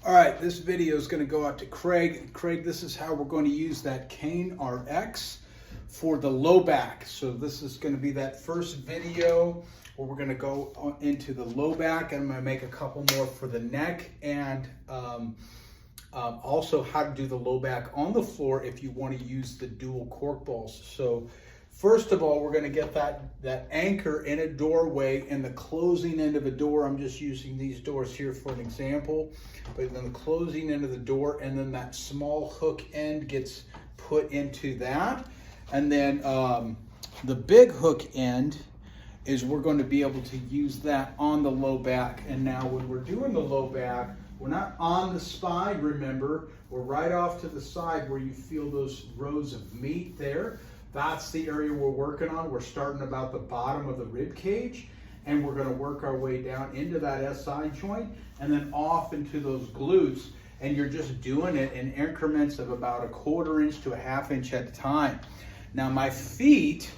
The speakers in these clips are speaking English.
All right, this video is going to go out to Craig. Craig, this is how we're going to use that KANErx for the low back. So this is going to be that first video where we're going to go into the low back, and I'm going to make a couple more for the neck, and also how to do the low back on the floor if you want to use the dual cork balls. So first of all, we're going to get that anchor in a doorway and the closing end of a door. I'm just using these doors here for an example, but then the closing end of the door, and then that small hook end gets put into that. And then the big hook end is we're going to be able to use that on the low back. And now when we're doing the low back, we're not on the spine, remember, we're right off to the side where you feel those rows of meat there. That's the area we're working on. We're starting about the bottom of the rib cage, and we're going to work our way down into that SI joint and then off into those glutes. And you're just doing it in increments of about a 1/4 inch to a 1/2 inch at a time. Now my feet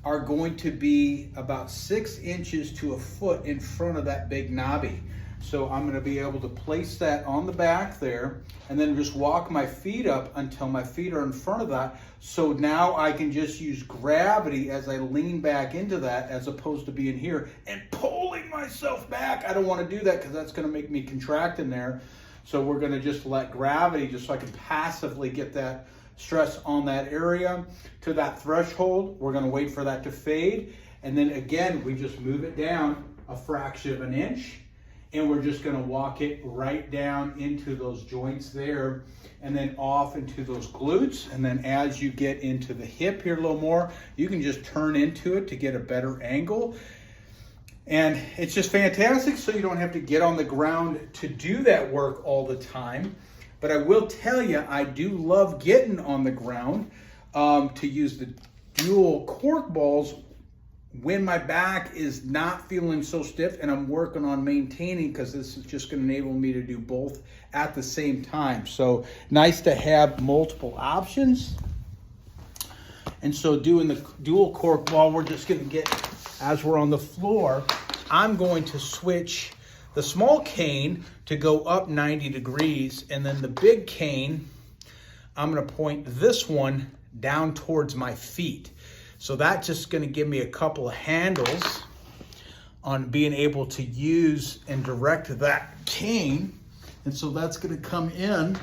are going to be about 6 inches to a foot in front of that big knobby. So I'm going to be able to place that on the back there and then just walk my feet up until my feet are in front of that. So now I can just use gravity as I lean back into that, as opposed to being here and pulling myself back. I don't want to do that because that's going to make me contract in there. So we're going to just let gravity, just so I can passively get that stress on that area to that threshold. We're going to wait for that to fade. And then again, we just move it down a fraction of an inch. And we're just going to walk it right down into those joints there and then off into those glutes. And then as you get into the hip here a little more, you can just turn into it to get a better angle. And it's just fantastic, so you don't have to get on the ground to do that work all the time. But I will tell you, I do love getting on the ground to use the dual cork balls when my back is not feeling so stiff and I'm working on maintaining, because this is just going to enable me to do both at the same time. So nice to have multiple options. And so doing the dual cork ball, we're just going to get, as we're on the floor, I'm going to switch the small cane to go up 90 degrees, and then the big cane, I'm going to point this one down towards my feet. So that's just going to give me a couple of handles on being able to use and direct that cane. And so that's going to come in,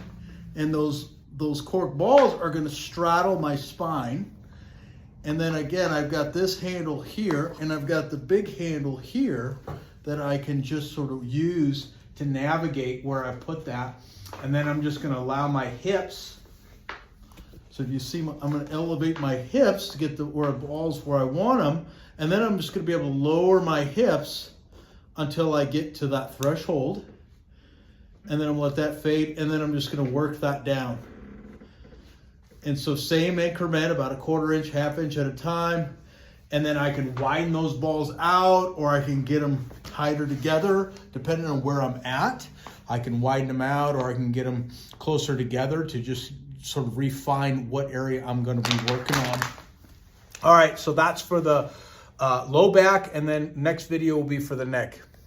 and those cork balls are going to straddle my spine. And then again, I've got this handle here, and I've got the big handle here that I can just sort of use to navigate where I put that. And then I'm just going to allow my hips. So if you see, I'm going to elevate my hips to get the balls where I want them. And then I'm just going to be able to lower my hips until I get to that threshold. And then I'm going to let that fade. And then I'm just going to work that down. And so same increment, about a 1/4 inch, 1/2 inch at a time. And then I can widen those balls out, or I can get them tighter together depending on where I'm at. I can widen them out, or I can get them closer together to just sort of refine what area I'm going to be working on. All right, so that's for the low back, and then next video will be for the neck.